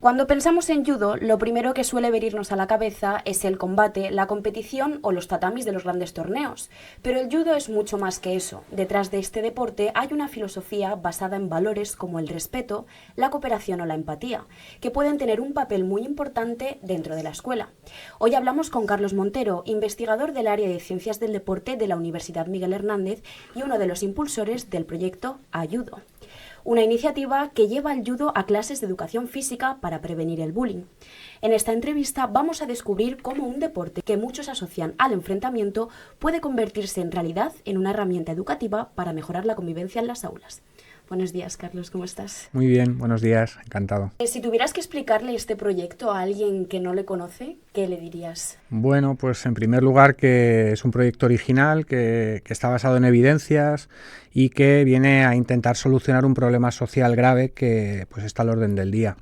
Cuando pensamos en judo, lo primero que suele venirnos a la cabeza es el combate, la competición o los tatamis de los grandes torneos. Pero el judo es mucho más que eso. Detrás de este deporte hay una filosofía basada en valores como el respeto, la cooperación o la empatía, que pueden tener un papel muy importante dentro de la escuela. Hoy hablamos con Carlos Montero, investigador del área de Ciencias del Deporte de la Universidad Miguel Hernández y uno de los impulsores del proyecto Ayudo, una iniciativa que lleva el judo a clases de educación física para prevenir el bullying. En esta entrevista vamos a descubrir cómo un deporte que muchos asocian al enfrentamiento puede convertirse en realidad en una herramienta educativa para mejorar la convivencia en las aulas. Buenos días, Carlos, ¿cómo estás? Muy bien, buenos días, encantado. Si tuvieras que explicarle este proyecto a alguien que no le conoce, ¿qué le dirías? Bueno, pues en primer lugar que es un proyecto original, que está basado en evidencias y que viene a intentar solucionar un problema social grave que pues está al orden del día.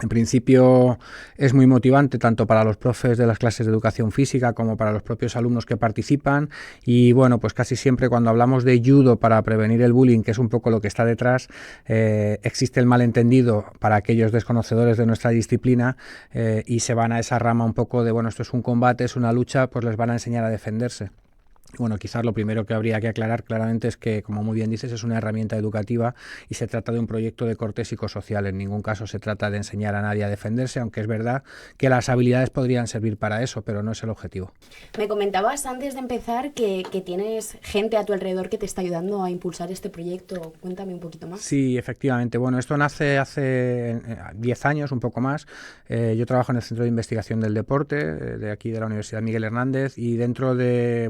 En principio es muy motivante tanto para los profes de las clases de educación física como para los propios alumnos que participan y bueno, pues casi siempre cuando hablamos de judo para prevenir el bullying, que es un poco lo que está detrás, existe el malentendido para aquellos desconocedores de nuestra disciplina y se van a esa rama un poco de, bueno, esto es un combate, es una lucha, pues les van a enseñar a defenderse. Bueno, quizás lo primero que habría que aclarar claramente es que, como muy bien dices, es una herramienta educativa y se trata de un proyecto de corte psicosocial. En ningún caso se trata de enseñar a nadie a defenderse, aunque es verdad que las habilidades podrían servir para eso, pero no es el objetivo. Me comentabas antes de empezar que tienes gente a tu alrededor que te está ayudando a impulsar este proyecto. Cuéntame un poquito más. Sí, efectivamente. Bueno, esto nace hace 10 años, un poco más. Yo trabajo en el Centro de Investigación del Deporte, de aquí de la Universidad Miguel Hernández, y dentro de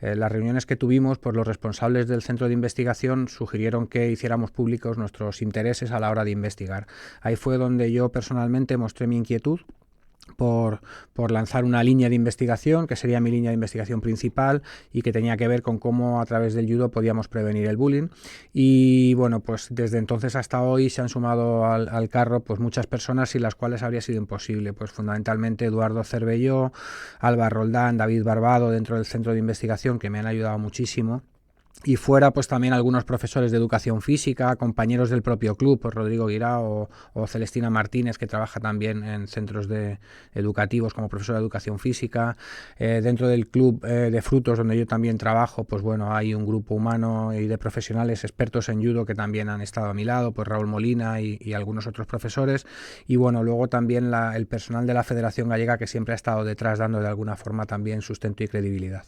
las reuniones que tuvimos, pues los responsables del centro de investigación sugirieron que hiciéramos públicos nuestros intereses a la hora de investigar. Ahí fue donde yo personalmente mostré mi inquietud por lanzar una línea de investigación, que sería mi línea de investigación principal y que tenía que ver con cómo a través del judo podíamos prevenir el bullying. Y bueno, pues desde entonces hasta hoy se han sumado al carro pues muchas personas sin las cuales habría sido imposible. Pues fundamentalmente Eduardo Cervelló, Alba Roldán, David Barbado dentro del centro de investigación, que me han ayudado muchísimo. Y fuera, pues también algunos profesores de educación física, compañeros del propio club, pues Rodrigo Guirao o Celestina Martínez, que trabaja también en centros educativos como profesora de educación física. Dentro del club de Frutos, donde yo también trabajo, pues bueno, hay un grupo humano y de profesionales expertos en judo que también han estado a mi lado, pues Raúl Molina y algunos otros profesores. Y bueno, luego también el personal de la Federación Gallega, que siempre ha estado detrás dando de alguna forma también sustento y credibilidad.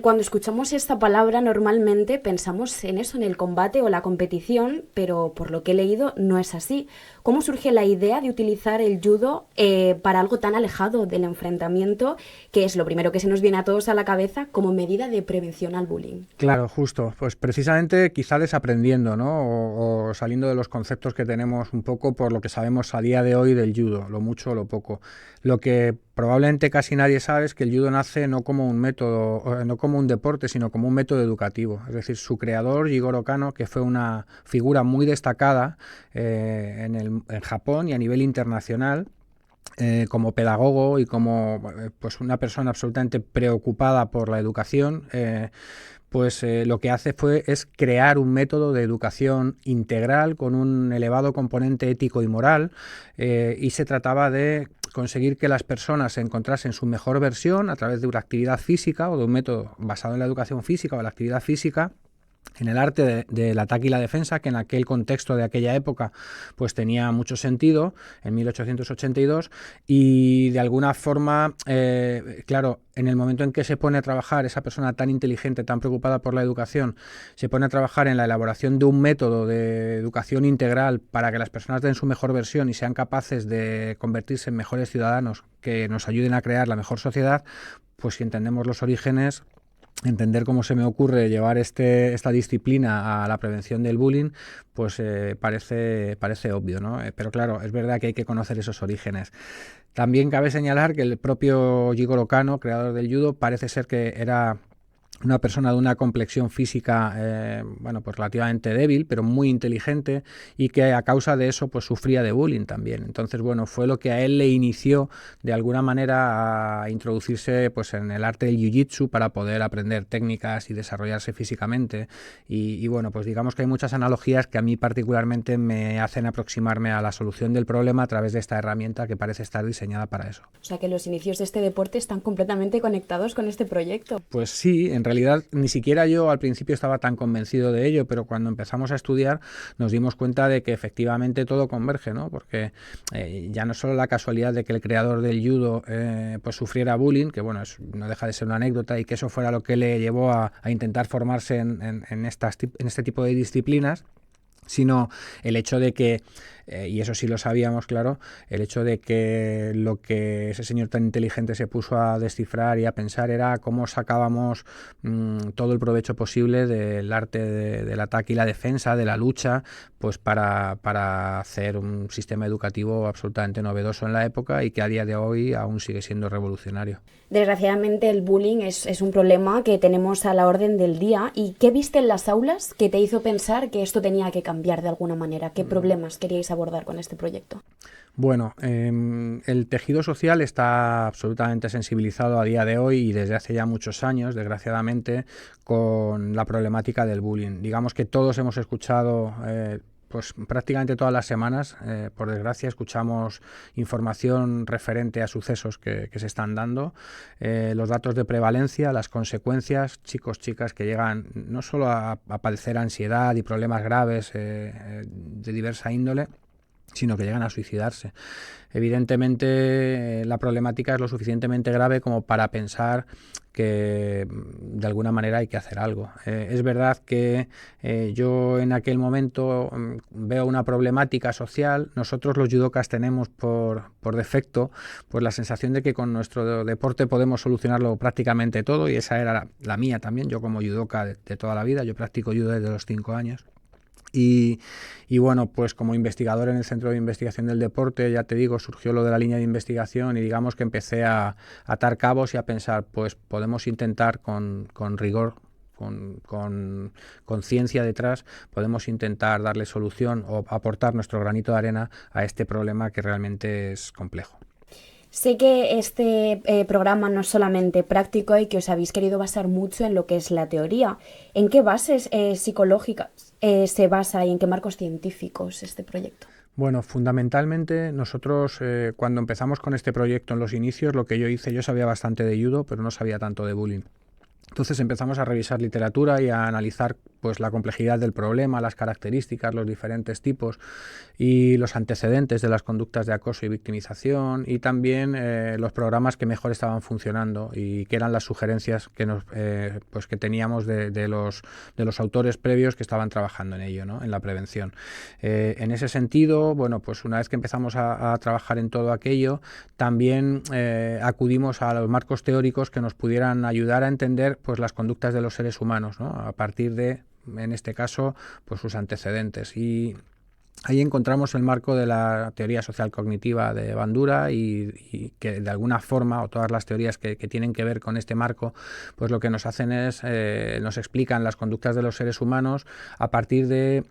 Cuando escuchamos esta palabra normalmente pensamos en eso, en el combate o la competición, pero por lo que he leído no es así. ¿Cómo surge la idea de utilizar el judo para algo tan alejado del enfrentamiento, que es lo primero que se nos viene a todos a la cabeza como medida de prevención al bullying? Claro, justo. Pues precisamente quizá desaprendiendo, ¿no? O saliendo de los conceptos que tenemos un poco por lo que sabemos a día de hoy del judo, lo mucho o lo poco. Lo que probablemente casi nadie sabe es que el judo nace no como un método, no como un deporte, sino como un método educativo. Es decir, su creador, Jigoro Kano, que fue una figura muy destacada en Japón y a nivel internacional, como pedagogo y como pues una persona absolutamente preocupada por la educación, lo que hace es crear un método de educación integral con un elevado componente ético y moral, y se trataba de conseguir que las personas encontrasen su mejor versión a través de una actividad física o de un método basado en la educación física o la actividad física, en el arte del ataque y la defensa, que en aquel contexto de aquella época pues tenía mucho sentido, en 1882, y de alguna forma, claro, en el momento en que se pone a trabajar esa persona tan inteligente, tan preocupada por la educación, se pone a trabajar en la elaboración de un método de educación integral para que las personas den su mejor versión y sean capaces de convertirse en mejores ciudadanos que nos ayuden a crear la mejor sociedad, pues si entendemos los orígenes, entender cómo se me ocurre llevar esta disciplina a la prevención del bullying, pues parece obvio, ¿no? Pero claro, es verdad que hay que conocer esos orígenes. También cabe señalar que el propio Jigoro Kano, creador del judo, parece ser que era una persona de una complexión física pues relativamente débil, pero muy inteligente, y que a causa de eso pues sufría de bullying también. Entonces, bueno, fue lo que a él le inició de alguna manera a introducirse pues en el arte del jiu-jitsu para poder aprender técnicas y desarrollarse físicamente. Y bueno, pues digamos que hay muchas analogías que a mí particularmente me hacen aproximarme a la solución del problema a través de esta herramienta que parece estar diseñada para eso. O sea que los inicios de este deporte están completamente conectados con este proyecto. Pues sí, en realidad ni siquiera yo al principio estaba tan convencido de ello, pero cuando empezamos a estudiar nos dimos cuenta de que efectivamente todo converge, ¿no? Porque ya no solo la casualidad de que el creador del judo pues sufriera bullying, que bueno, no deja de ser una anécdota, y que eso fuera lo que le llevó a intentar formarse en este tipo de disciplinas, sino el hecho de que, y eso sí lo sabíamos, claro, el hecho de que lo que ese señor tan inteligente se puso a descifrar y a pensar era cómo sacábamos todo el provecho posible del arte del ataque y la defensa, de la lucha, pues para hacer un sistema educativo absolutamente novedoso en la época y que a día de hoy aún sigue siendo revolucionario. Desgraciadamente el bullying es un problema que tenemos a la orden del día. ¿Y qué viste en las aulas que te hizo pensar que esto tenía que cambiar de alguna manera? ¿Qué problemas queríais abordar con este proyecto? Bueno, el tejido social está absolutamente sensibilizado a día de hoy y desde hace ya muchos años, desgraciadamente, con la problemática del bullying. Digamos que todos hemos escuchado pues prácticamente todas las semanas, por desgracia, escuchamos información referente a sucesos que se están dando, los datos de prevalencia, las consecuencias, chicos, chicas que llegan no solo a padecer ansiedad y problemas graves de diversa índole, sino que llegan a suicidarse. Evidentemente, la problemática es lo suficientemente grave como para pensar que de alguna manera hay que hacer algo. Es verdad que yo en aquel momento veo una problemática social. Nosotros los judokas tenemos por defecto pues la sensación de que con nuestro deporte podemos solucionarlo prácticamente todo, y esa era la mía también. Yo como judoka de toda la vida, yo practico judo desde los 5 años. Y bueno, pues como investigador en el Centro de Investigación del Deporte, ya te digo, surgió lo de la línea de investigación y digamos que empecé a atar cabos y a pensar, pues podemos intentar con rigor, con ciencia detrás, podemos intentar darle solución o aportar nuestro granito de arena a este problema que realmente es complejo. Sé que este programa no es solamente práctico y que os habéis querido basar mucho en lo que es la teoría. ¿En qué bases psicológicas se basa y en qué marcos científicos este proyecto? Bueno, fundamentalmente nosotros cuando empezamos con este proyecto en los inicios, lo que yo hice, yo sabía bastante de judo, pero no sabía tanto de bullying. Entonces empezamos a revisar literatura y a analizar pues la complejidad del problema, las características, los diferentes tipos y los antecedentes de las conductas de acoso y victimización, y también los programas que mejor estaban funcionando y que eran las sugerencias que pues que teníamos de los autores previos que estaban trabajando en ello, ¿no? En la prevención. En ese sentido, bueno, pues una vez que empezamos a trabajar en todo aquello, también acudimos a los marcos teóricos que nos pudieran ayudar a entender pues las conductas de los seres humanos, ¿no? A partir de, en este caso, pues sus antecedentes. Y ahí encontramos el marco de la teoría social cognitiva de Bandura y que de alguna forma, o todas las teorías que tienen que ver con este marco, pues lo que nos hacen es, nos explican las conductas de los seres humanos a partir de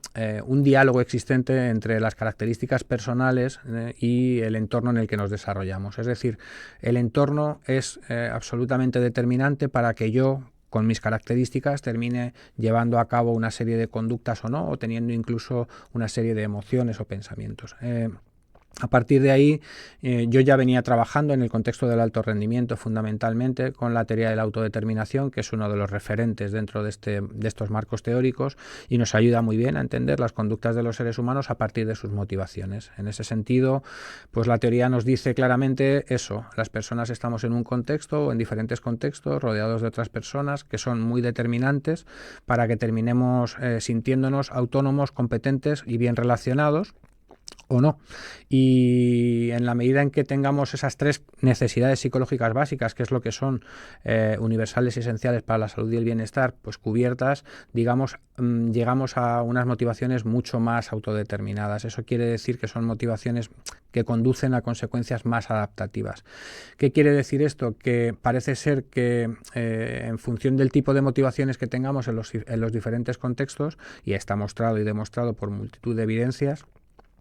un diálogo existente entre las características personales y el entorno en el que nos desarrollamos. Es decir, el entorno es absolutamente determinante para que yo, con mis características, termine llevando a cabo una serie de conductas o no, o teniendo incluso una serie de emociones o pensamientos. A partir de ahí, yo ya venía trabajando en el contexto del alto rendimiento fundamentalmente con la teoría de la autodeterminación, que es uno de los referentes dentro de estos marcos teóricos y nos ayuda muy bien a entender las conductas de los seres humanos a partir de sus motivaciones. En ese sentido, pues la teoría nos dice claramente eso: las personas estamos en un contexto o en diferentes contextos rodeados de otras personas que son muy determinantes para que terminemos sintiéndonos autónomos, competentes y bien relacionados. o no. Y en la medida en que tengamos esas tres necesidades psicológicas básicas, que es lo que son universales y esenciales para la salud y el bienestar, pues cubiertas, digamos, llegamos a unas motivaciones mucho más autodeterminadas. Eso quiere decir que son motivaciones que conducen a consecuencias más adaptativas. ¿Qué quiere decir esto? Que parece ser que en función del tipo de motivaciones que tengamos en los diferentes contextos, y está mostrado y demostrado por multitud de evidencias,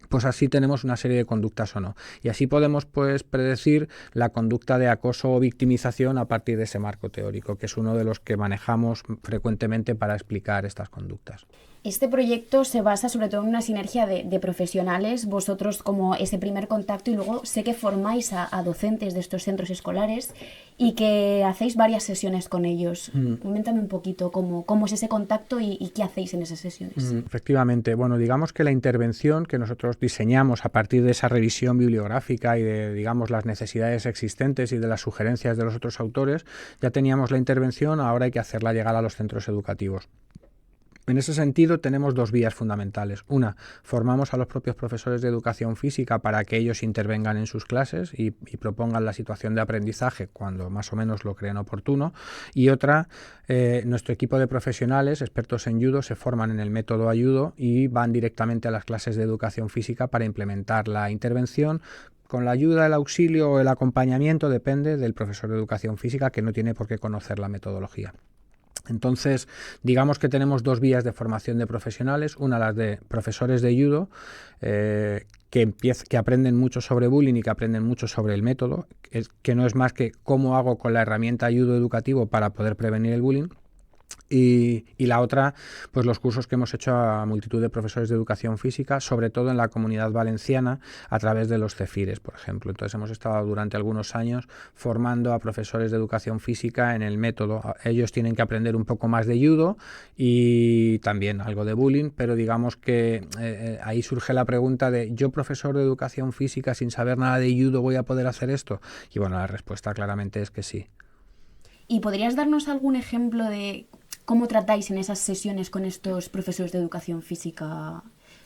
pues así tenemos una serie de conductas o no. Y así podemos pues predecir la conducta de acoso o victimización a partir de ese marco teórico, que es uno de los que manejamos frecuentemente para explicar estas conductas. Este proyecto se basa sobre todo en una sinergia de profesionales, vosotros como ese primer contacto, y luego sé que formáis a docentes de estos centros escolares y que hacéis varias sesiones con ellos. Coméntame un poquito cómo es ese contacto y qué hacéis en esas sesiones. Efectivamente, bueno, digamos que la intervención que nosotros diseñamos a partir de esa revisión bibliográfica y de, digamos, las necesidades existentes y de las sugerencias de los otros autores, ya teníamos la intervención, ahora hay que hacerla llegar a los centros educativos. En ese sentido tenemos dos vías fundamentales. Una, formamos a los propios profesores de educación física para que ellos intervengan en sus clases y propongan la situación de aprendizaje cuando más o menos lo creen oportuno. Y otra, nuestro equipo de profesionales expertos en judo se forman en el método Ayudo y van directamente a las clases de educación física para implementar la intervención con la ayuda, el auxilio o el acompañamiento, depende del profesor de educación física, que no tiene por qué conocer la metodología. Entonces, digamos que tenemos dos vías de formación de profesionales, una las de profesores de judo, que aprenden mucho sobre bullying y que aprenden mucho sobre el método, que no es más que cómo hago con la herramienta judo educativo para poder prevenir el bullying. Y la otra, pues los cursos que hemos hecho a multitud de profesores de educación física, sobre todo en la Comunidad Valenciana, a través de los CEFIRES, por ejemplo. Entonces hemos estado durante algunos años formando a profesores de educación física en el método. Ellos tienen que aprender un poco más de judo y también algo de bullying, pero digamos que ahí surge la pregunta de, ¿yo, profesor de educación física, sin saber nada de judo, voy a poder hacer esto? Y bueno, la respuesta claramente es que sí. ¿Y podrías darnos algún ejemplo de cómo tratáis en esas sesiones con estos profesores de educación física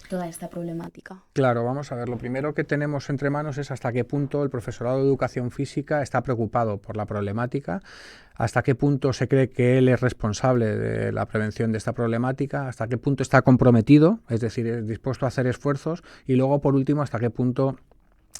toda esta problemática? Claro, vamos a ver, lo primero que tenemos entre manos es hasta qué punto el profesorado de educación física está preocupado por la problemática, hasta qué punto se cree que él es responsable de la prevención de esta problemática, hasta qué punto está comprometido, es decir, es dispuesto a hacer esfuerzos, y luego, por último, hasta qué punto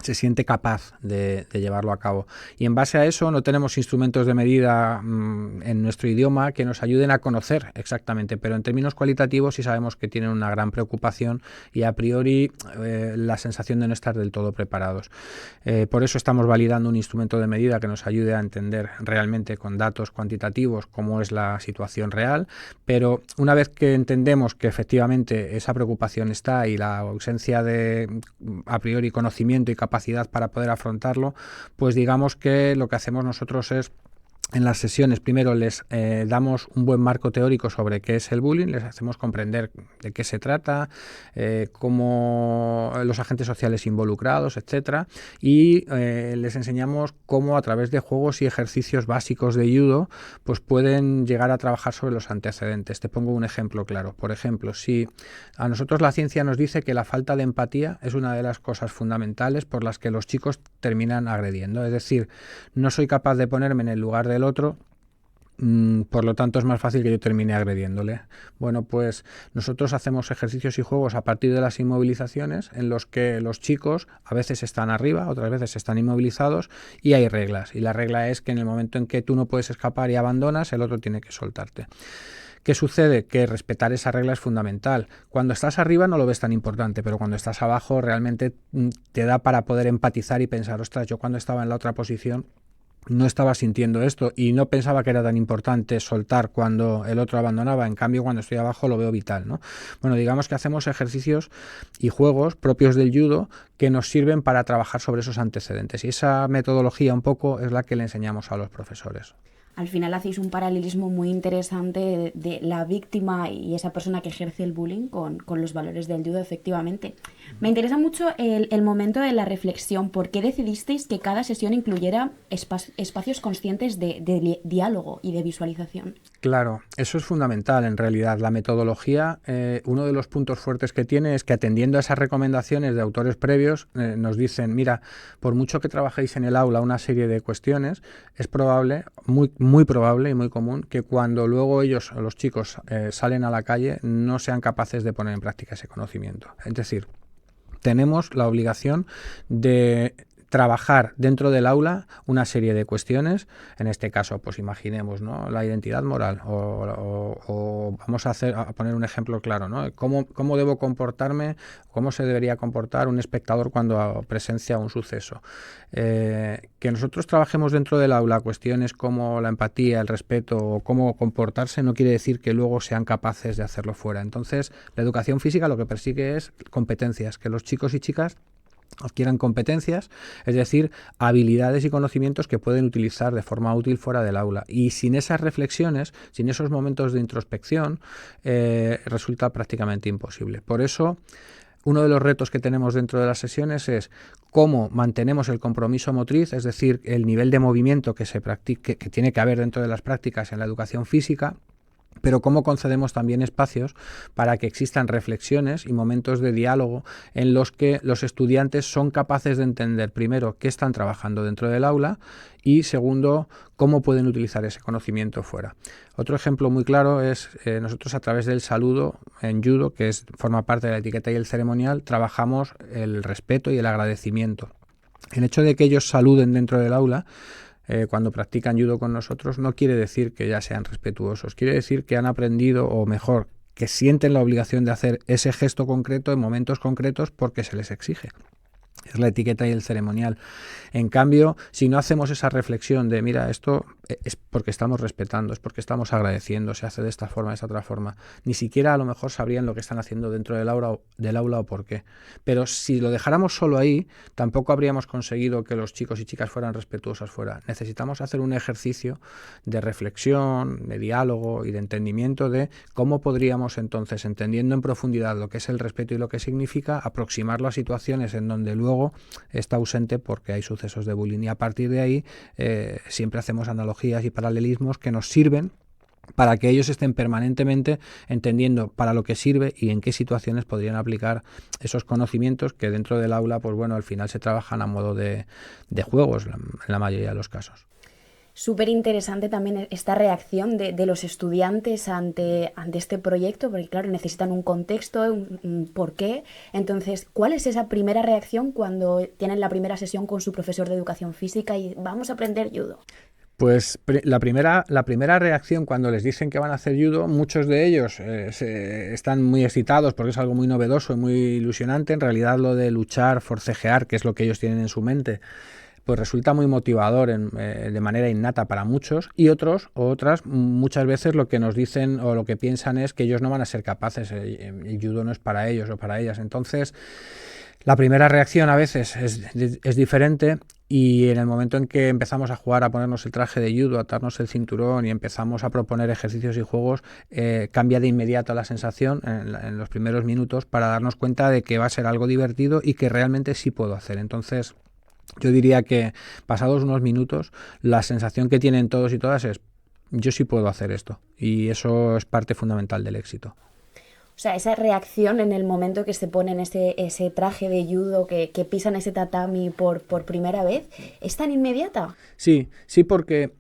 se siente capaz de llevarlo a cabo. Y en base a eso no tenemos instrumentos de medida en nuestro idioma que nos ayuden a conocer exactamente, pero en términos cualitativos sí sabemos que tienen una gran preocupación y a priori la sensación de no estar del todo preparados. Por eso estamos validando un instrumento de medida que nos ayude a entender realmente con datos cuantitativos cómo es la situación real, pero una vez que entendemos que efectivamente esa preocupación está y la ausencia de a priori conocimiento y capacidad para poder afrontarlo, pues digamos que lo que hacemos nosotros es, en las sesiones, primero les damos un buen marco teórico sobre qué es el bullying, les hacemos comprender de qué se trata, cómo los agentes sociales involucrados, etcétera, y les enseñamos cómo a través de juegos y ejercicios básicos de judo pues pueden llegar a trabajar sobre los antecedentes. Te pongo un ejemplo claro. Por ejemplo, si a nosotros la ciencia nos dice que la falta de empatía es una de las cosas fundamentales por las que los chicos terminan agrediendo, es decir, no soy capaz de ponerme en el lugar del otro, por lo tanto es más fácil que yo termine agrediéndole. Bueno, pues nosotros hacemos ejercicios y juegos a partir de las inmovilizaciones en los que los chicos a veces están arriba, otras veces están inmovilizados y hay reglas. Y la regla es que en el momento en que tú no puedes escapar y abandonas, el otro tiene que soltarte. ¿Qué sucede? Que respetar esa regla es fundamental. Cuando estás arriba no lo ves tan importante, pero cuando estás abajo realmente te da para poder empatizar y pensar, ostras, yo cuando estaba en la otra posición no estaba sintiendo esto y no pensaba que era tan importante soltar cuando el otro abandonaba, en cambio cuando estoy abajo lo veo vital, ¿no? Bueno, digamos que hacemos ejercicios y juegos propios del judo que nos sirven para trabajar sobre esos antecedentes y esa metodología un poco es la que le enseñamos a los profesores. Al final hacéis un paralelismo muy interesante de la víctima y esa persona que ejerce el bullying con los valores del judo, efectivamente. Me interesa mucho el momento de la reflexión. ¿Por qué decidisteis que cada sesión incluyera espacios conscientes de diálogo y de visualización? Claro, eso es fundamental en realidad. La metodología, uno de los puntos fuertes que tiene es que atendiendo a esas recomendaciones de autores previos, nos dicen, mira, por mucho que trabajéis en el aula una serie de cuestiones, es probable, muy probable y muy común, que cuando luego ellos, los chicos, salen a la calle, no sean capaces de poner en práctica ese conocimiento. Es decir, tenemos la obligación de trabajar dentro del aula una serie de cuestiones, en este caso, pues imaginemos, ¿no?, la identidad moral, o vamos a poner un ejemplo claro, ¿no?, cómo debo comportarme, cómo se debería comportar un espectador cuando presencia un suceso. Que nosotros trabajemos dentro del aula cuestiones como la empatía, el respeto o cómo comportarse no quiere decir que luego sean capaces de hacerlo fuera. Entonces, la educación física lo que persigue es competencias, que los chicos y chicas adquieran competencias, es decir, habilidades y conocimientos que pueden utilizar de forma útil fuera del aula. Y sin esas reflexiones, sin esos momentos de introspección, resulta prácticamente imposible. Por eso, uno de los retos que tenemos dentro de las sesiones es cómo mantenemos el compromiso motriz, es decir, el nivel de movimiento que tiene que haber dentro de las prácticas en la educación física, pero cómo concedemos también espacios para que existan reflexiones y momentos de diálogo en los que los estudiantes son capaces de entender, primero, qué están trabajando dentro del aula y, segundo, cómo pueden utilizar ese conocimiento fuera. Otro ejemplo muy claro es nosotros a través del saludo en judo, que forma parte de la etiqueta y el ceremonial, trabajamos el respeto y el agradecimiento. El hecho de que ellos saluden dentro del aula cuando practican judo con nosotros no quiere decir que ya sean respetuosos, quiere decir que han aprendido, o mejor, que sienten la obligación de hacer ese gesto concreto en momentos concretos porque se les exige. Es la etiqueta y el ceremonial. En cambio, si no hacemos esa reflexión de, mira, esto es porque estamos respetando, es porque estamos agradeciendo, se hace de esta forma, de esta otra forma, ni siquiera a lo mejor sabrían lo que están haciendo dentro del aula o por qué. Pero si lo dejáramos solo ahí, tampoco habríamos conseguido que los chicos y chicas fueran respetuosas fuera. Necesitamos hacer un ejercicio de reflexión, de diálogo y de entendimiento de cómo podríamos entonces, entendiendo en profundidad lo que es el respeto y lo que significa, aproximarlo a situaciones en donde luego está ausente porque hay sucesos de bullying, y a partir de ahí siempre hacemos analogías y paralelismos que nos sirven para que ellos estén permanentemente entendiendo para lo que sirve y en qué situaciones podrían aplicar esos conocimientos que dentro del aula, pues bueno, al final se trabajan a modo de juegos en la mayoría de los casos. Súper interesante también esta reacción de los estudiantes ante este proyecto, porque claro, necesitan un contexto, un porqué. Entonces, ¿cuál es esa primera reacción cuando tienen la primera sesión con su profesor de educación física y vamos a aprender judo? Pues la primera reacción cuando les dicen que van a hacer judo, muchos de ellos están muy excitados porque es algo muy novedoso y muy ilusionante. En realidad lo de luchar, forcejear, que es lo que ellos tienen en su mente, pues resulta muy motivador de manera innata para muchos, y otras muchas veces lo que nos dicen o lo que piensan es que ellos no van a ser capaces, el judo no es para ellos o para ellas. Entonces, la primera reacción a veces es diferente, y en el momento en que empezamos a jugar, a ponernos el traje de judo, a atarnos el cinturón y empezamos a proponer ejercicios y juegos, cambia de inmediato la sensación en los primeros minutos para darnos cuenta de que va a ser algo divertido y que realmente sí puedo hacer. Entonces, yo diría que pasados unos minutos, la sensación que tienen todos y todas es, yo sí puedo hacer esto, y eso es parte fundamental del éxito. O sea, esa reacción en el momento que se ponen ese traje de judo, que pisan ese tatami por primera vez, ¿es tan inmediata? Sí, porque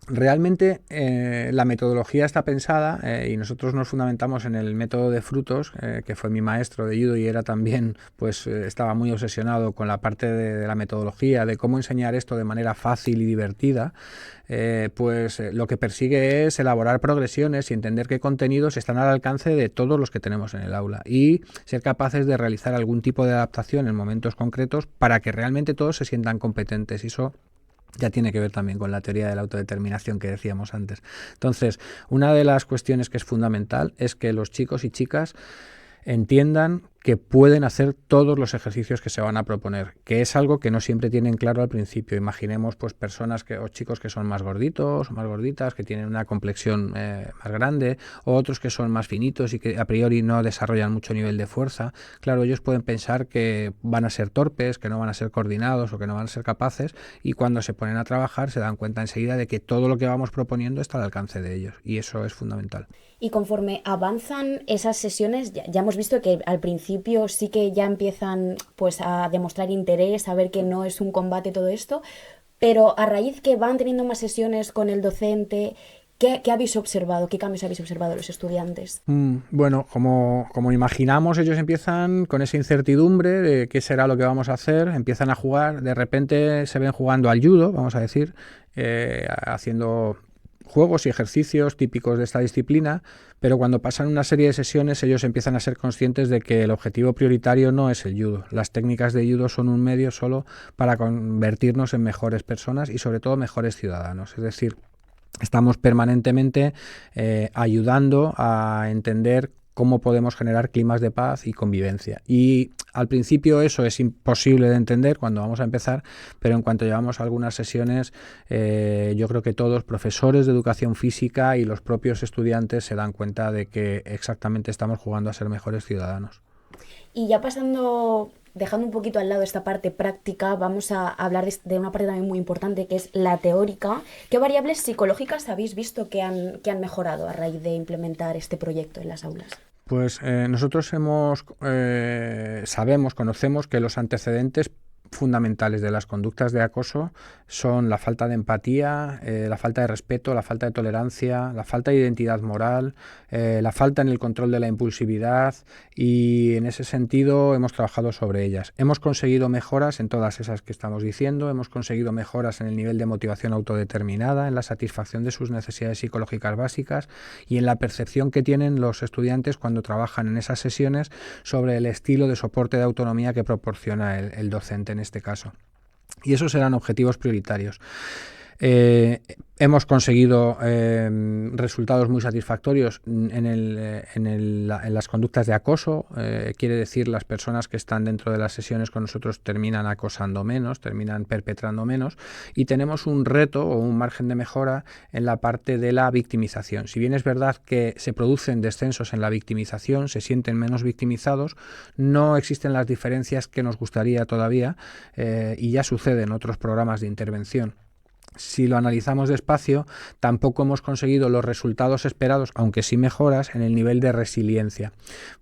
realmente la metodología está pensada, y nosotros nos fundamentamos en el método de Frutos, que fue mi maestro de judo y era también, estaba muy obsesionado con la parte de la metodología, de cómo enseñar esto de manera fácil y divertida. Lo que persigue es elaborar progresiones y entender qué contenidos están al alcance de todos los que tenemos en el aula y ser capaces de realizar algún tipo de adaptación en momentos concretos para que realmente todos se sientan competentes, y eso ya tiene que ver también con la teoría de la autodeterminación que decíamos antes. Entonces, una de las cuestiones que es fundamental es que los chicos y chicas entiendan que pueden hacer todos los ejercicios que se van a proponer, que es algo que no siempre tienen claro al principio. Imaginemos pues personas o chicos que son más gorditos o más gorditas, que tienen una complexión más grande, o otros que son más finitos y que a priori no desarrollan mucho nivel de fuerza. Claro, ellos pueden pensar que van a ser torpes, que no van a ser coordinados o que no van a ser capaces, y cuando se ponen a trabajar se dan cuenta enseguida de que todo lo que vamos proponiendo está al alcance de ellos, y eso es fundamental. Y conforme avanzan esas sesiones, ya hemos visto que al principio sí que ya empiezan pues a demostrar interés, a ver que no es un combate todo esto, pero a raíz que van teniendo más sesiones con el docente, ¿qué habéis observado? ¿Qué cambios habéis observado los estudiantes? Bueno, como imaginamos, ellos empiezan con esa incertidumbre de qué será lo que vamos a hacer, empiezan a jugar, de repente se ven jugando al judo, vamos a decir, haciendo juegos y ejercicios típicos de esta disciplina, pero cuando pasan una serie de sesiones ellos empiezan a ser conscientes de que el objetivo prioritario no es el judo. Las técnicas de judo son un medio solo para convertirnos en mejores personas y sobre todo mejores ciudadanos. Es decir, estamos permanentemente ayudando a entender cómo podemos generar climas de paz y convivencia. Y al principio eso es imposible de entender cuando vamos a empezar, pero en cuanto llevamos algunas sesiones, yo creo que todos, profesores de educación física y los propios estudiantes, se dan cuenta de que exactamente estamos jugando a ser mejores ciudadanos. Y ya dejando un poquito al lado esta parte práctica, vamos a hablar de una parte también muy importante, que es la teórica. ¿Qué variables psicológicas habéis visto que han mejorado a raíz de implementar este proyecto en las aulas? Pues nosotros conocemos que los antecedentes fundamentales de las conductas de acoso son la falta de empatía, la falta de respeto, la falta de tolerancia, la falta de identidad moral, la falta en el control de la impulsividad, y en ese sentido hemos trabajado sobre ellas. Hemos conseguido mejoras en todas esas que estamos diciendo, hemos conseguido mejoras en el nivel de motivación autodeterminada, en la satisfacción de sus necesidades psicológicas básicas y en la percepción que tienen los estudiantes cuando trabajan en esas sesiones sobre el estilo de soporte de autonomía que proporciona el docente en este caso. Y esos serán objetivos prioritarios. Hemos conseguido resultados muy satisfactorios en las conductas de acoso. Quiere decir, las personas que están dentro de las sesiones con nosotros terminan acosando menos, terminan perpetrando menos, y tenemos un reto o un margen de mejora en la parte de la victimización. Si bien es verdad que se producen descensos en la victimización, se sienten menos victimizados, no existen las diferencias que nos gustaría todavía, y ya sucede en otros programas de intervención. Si lo analizamos despacio, tampoco hemos conseguido los resultados esperados, aunque sí mejoras en el nivel de resiliencia.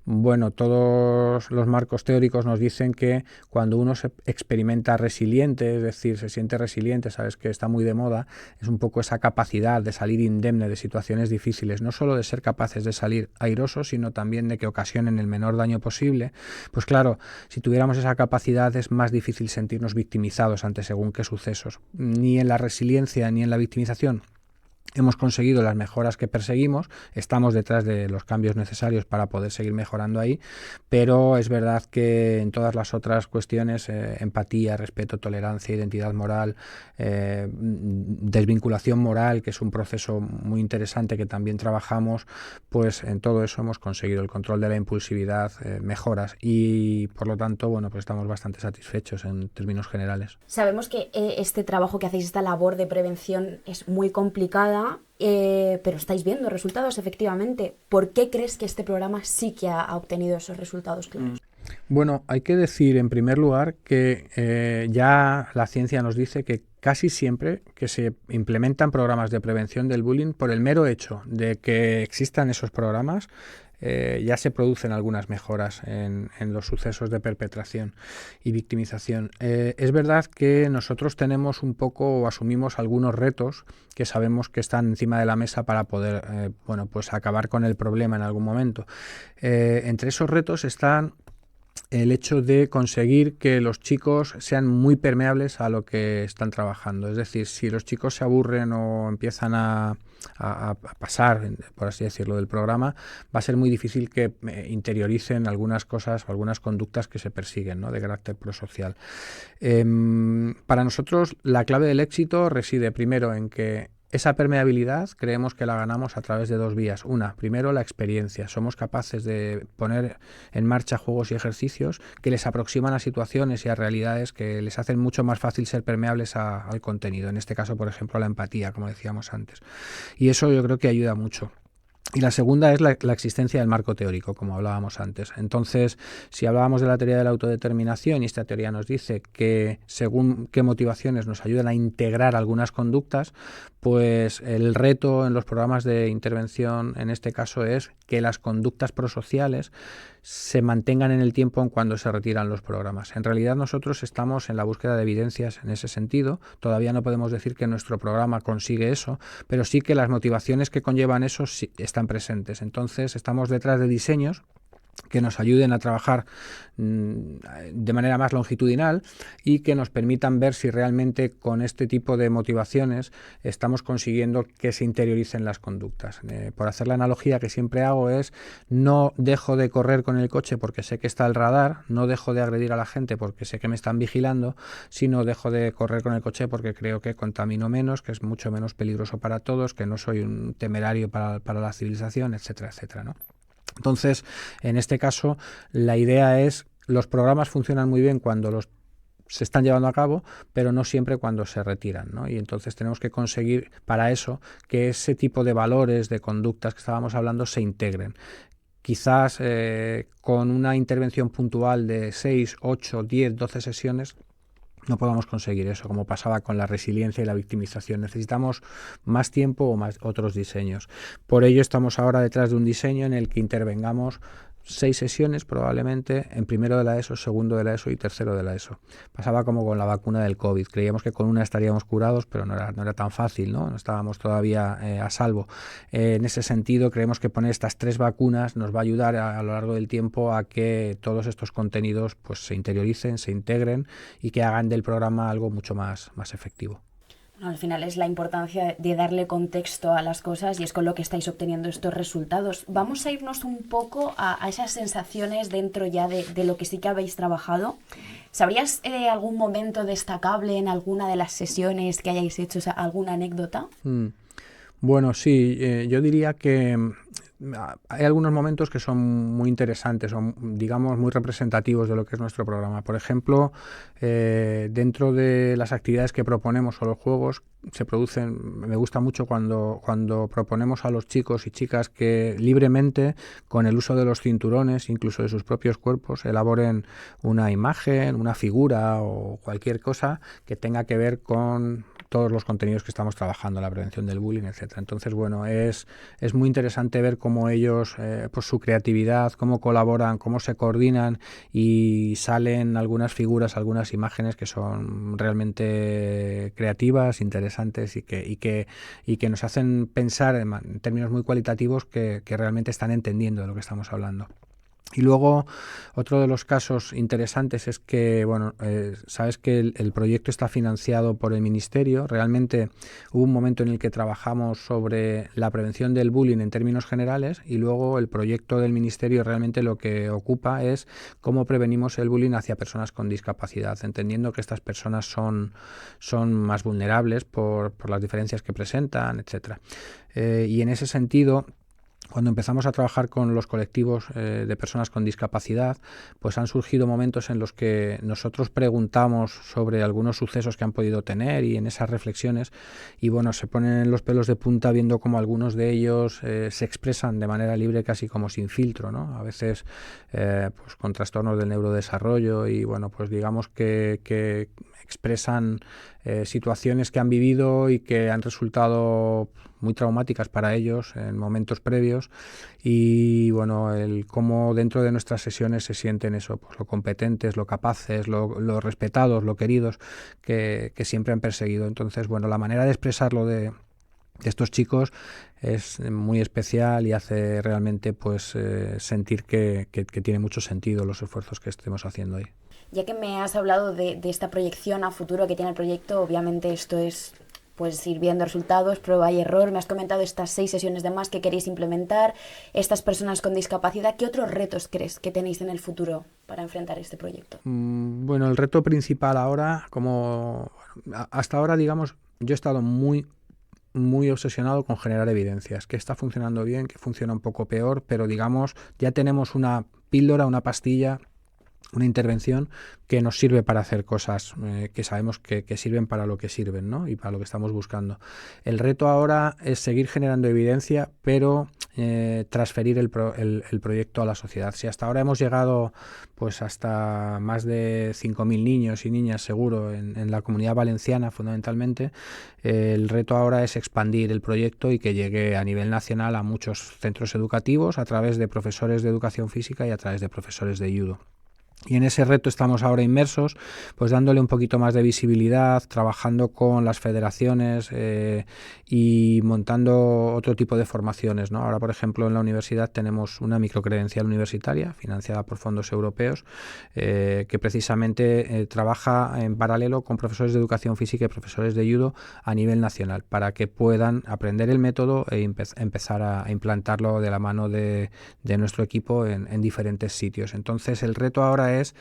Bueno, todos los marcos teóricos nos dicen que cuando uno se experimenta resiliente, es decir, se siente resiliente, sabes que está muy de moda, es un poco esa capacidad de salir indemne de situaciones difíciles, no solo de ser capaces de salir airosos, sino también de que ocasionen el menor daño posible. Pues claro, si tuviéramos esa capacidad es más difícil sentirnos victimizados ante según qué sucesos. Ni en la resiliencia ni en la victimización hemos conseguido las mejoras que perseguimos, estamos detrás de los cambios necesarios para poder seguir mejorando ahí, pero es verdad que en todas las otras cuestiones, empatía, respeto, tolerancia, identidad moral, desvinculación moral, que es un proceso muy interesante que también trabajamos, pues en todo eso hemos conseguido el control de la impulsividad, mejoras, y por lo tanto, bueno, pues estamos bastante satisfechos en términos generales. Sabemos que este trabajo que hacéis, esta labor de prevención, es muy complicada, pero estáis viendo resultados efectivamente. ¿Por qué crees que este programa sí que ha obtenido esos resultados claros? Bueno, hay que decir en primer lugar que ya la ciencia nos dice que casi siempre que se implementan programas de prevención del bullying, por el mero hecho de que existan esos programas, ya se producen algunas mejoras en los sucesos de perpetración y victimización. Es verdad que nosotros tenemos un poco, o asumimos algunos retos que sabemos que están encima de la mesa para poder pues acabar con el problema en algún momento. Entre esos retos están el hecho de conseguir que los chicos sean muy permeables a lo que están trabajando. Es decir, si los chicos se aburren o empiezan a pasar, por así decirlo, del programa, va a ser muy difícil que interioricen algunas cosas o algunas conductas que se persiguen, ¿no?, de carácter prosocial. Para nosotros la clave del éxito reside primero en que Esa permeabilidad creemos que la ganamos a través de dos vías. Una, primero la experiencia. Somos capaces de poner en marcha juegos y ejercicios que les aproximan a situaciones y a realidades que les hacen mucho más fácil ser permeables al contenido. En este caso, por ejemplo, la empatía, como decíamos antes. Y eso yo creo que ayuda mucho. Y la segunda es la existencia del marco teórico, como hablábamos antes. Entonces, si hablábamos de la teoría de la autodeterminación y esta teoría nos dice que según qué motivaciones nos ayudan a integrar algunas conductas, pues el reto en los programas de intervención en este caso es que las conductas prosociales se mantengan en el tiempo en cuando se retiran los programas. En realidad nosotros estamos en la búsqueda de evidencias en ese sentido. Todavía no podemos decir que nuestro programa consigue eso, pero sí que las motivaciones que conllevan eso sí están presentes. Entonces estamos detrás de diseños que nos ayuden a trabajar de manera más longitudinal y que nos permitan ver si realmente con este tipo de motivaciones estamos consiguiendo que se interioricen las conductas. Por hacer la analogía que siempre hago es: no dejo de correr con el coche porque sé que está el radar, no dejo de agredir a la gente porque sé que me están vigilando, sino dejo de correr con el coche porque creo que contamino menos, que es mucho menos peligroso para todos, que no soy un temerario para la civilización, etcétera, etcétera, ¿no? Entonces, en este caso, la idea es: los programas funcionan muy bien cuando se están llevando a cabo, pero no siempre cuando se retiran, ¿no? Y entonces tenemos que conseguir para eso que ese tipo de valores, de conductas que estábamos hablando, se integren. Quizás con una intervención puntual de 6, 8, 10, 12 sesiones no podamos conseguir eso, como pasaba con la resiliencia y la victimización. Necesitamos más tiempo o más otros diseños. Por ello estamos ahora detrás de un diseño en el que intervengamos 6 sesiones probablemente en primero de la ESO, segundo de la ESO y tercero de la ESO. Pasaba como con la vacuna del COVID. Creíamos que con una estaríamos curados, pero no era tan fácil, ¿no? No estábamos todavía a salvo. En ese sentido, creemos que poner estas 3 vacunas nos va a ayudar a lo largo del tiempo a que todos estos contenidos pues se interioricen, se integren y que hagan del programa algo mucho más efectivo. Al final es la importancia de darle contexto a las cosas y es con lo que estáis obteniendo estos resultados. Vamos a irnos un poco a esas sensaciones dentro ya de lo que sí que habéis trabajado. ¿Sabrías algún momento destacable en alguna de las sesiones que hayáis hecho, o sea, alguna anécdota? Bueno, sí, yo diría que hay algunos momentos que son muy interesantes, son, digamos, muy representativos de lo que es nuestro programa. Por ejemplo, dentro de las actividades que proponemos o los juegos se producen, me gusta mucho cuando proponemos a los chicos y chicas que libremente, con el uso de los cinturones, incluso de sus propios cuerpos, elaboren una imagen, una figura o cualquier cosa que tenga que ver con todos los contenidos que estamos trabajando, la prevención del bullying, etcétera. Entonces, bueno, es muy interesante ver cómo ellos, pues su creatividad, cómo colaboran, cómo se coordinan y salen algunas figuras, algunas imágenes que son realmente creativas, interesantes y que nos hacen pensar en términos muy cualitativos que realmente están entendiendo de lo que estamos hablando. Y luego, otro de los casos interesantes es que, bueno, sabes que el proyecto está financiado por el Ministerio. Realmente hubo un momento en el que trabajamos sobre la prevención del bullying en términos generales y luego el proyecto del Ministerio realmente lo que ocupa es cómo prevenimos el bullying hacia personas con discapacidad, entendiendo que estas personas son más vulnerables por las diferencias que presentan, etcétera. Y en ese sentido, cuando empezamos a trabajar con los colectivos de personas con discapacidad, pues han surgido momentos en los que nosotros preguntamos sobre algunos sucesos que han podido tener y en esas reflexiones, y bueno, se ponen los pelos de punta viendo cómo algunos de ellos se expresan de manera libre, casi como sin filtro, ¿no? A veces pues con trastornos del neurodesarrollo y bueno, pues digamos que expresan situaciones que han vivido y que han resultado muy traumáticas para ellos en momentos previos y bueno, el cómo dentro de nuestras sesiones se sienten eso, pues lo competentes, lo capaces, lo respetados, lo queridos que siempre han perseguido. Entonces, bueno, la manera de expresarlo de estos chicos es muy especial y hace realmente pues sentir que tiene mucho sentido los esfuerzos que estemos haciendo ahí. Ya que me has hablado de esta proyección a futuro que tiene el proyecto, obviamente esto es pues ir viendo resultados, prueba y error. Me has comentado estas 6 sesiones de más que queréis implementar, estas personas con discapacidad. ¿Qué otros retos crees que tenéis en el futuro para enfrentar este proyecto? Bueno, el reto principal ahora, como hasta ahora, digamos, yo he estado muy muy obsesionado con generar evidencias, que está funcionando bien, que funciona un poco peor, pero digamos, ya tenemos una píldora, una pastilla, una intervención que nos sirve para hacer cosas que sabemos que sirven para lo que sirven, ¿no? Y para lo que estamos buscando. El reto ahora es seguir generando evidencia, pero transferir el proyecto a la sociedad. Si hasta ahora hemos llegado pues hasta más de 5.000 niños y niñas seguro en la Comunidad Valenciana fundamentalmente, el reto ahora es expandir el proyecto y que llegue a nivel nacional a muchos centros educativos a través de profesores de educación física y a través de profesores de judo. Y en ese reto estamos ahora inmersos, pues dándole un poquito más de visibilidad, trabajando con las federaciones y montando otro tipo de formaciones, ¿no? Ahora, por ejemplo, en la universidad tenemos una microcredencial universitaria financiada por fondos europeos que precisamente trabaja en paralelo con profesores de educación física y profesores de judo a nivel nacional para que puedan aprender el método e empezar a implantarlo de la mano de nuestro equipo en diferentes sitios. Entonces, el reto ahora es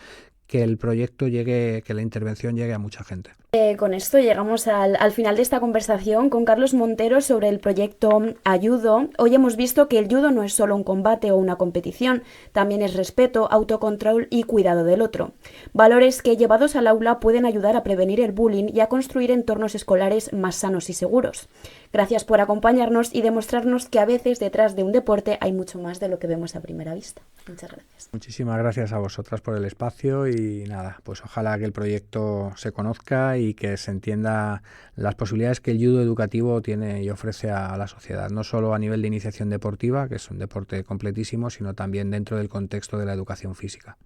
que el proyecto llegue, que la intervención llegue a mucha gente. Con esto llegamos al final de esta conversación con Carlos Montero sobre el proyecto Ayudo. Hoy hemos visto que el judo no es solo un combate o una competición, también es respeto, autocontrol y cuidado del otro. Valores que llevados al aula pueden ayudar a prevenir el bullying y a construir entornos escolares más sanos y seguros. Gracias por acompañarnos y demostrarnos que a veces detrás de un deporte hay mucho más de lo que vemos a primera vista. Muchas gracias. Muchísimas gracias a vosotras por el espacio y nada, pues ojalá que el proyecto se conozca y que se entienda las posibilidades que el judo educativo tiene y ofrece a la sociedad, no solo a nivel de iniciación deportiva, que es un deporte completísimo, sino también dentro del contexto de la educación física.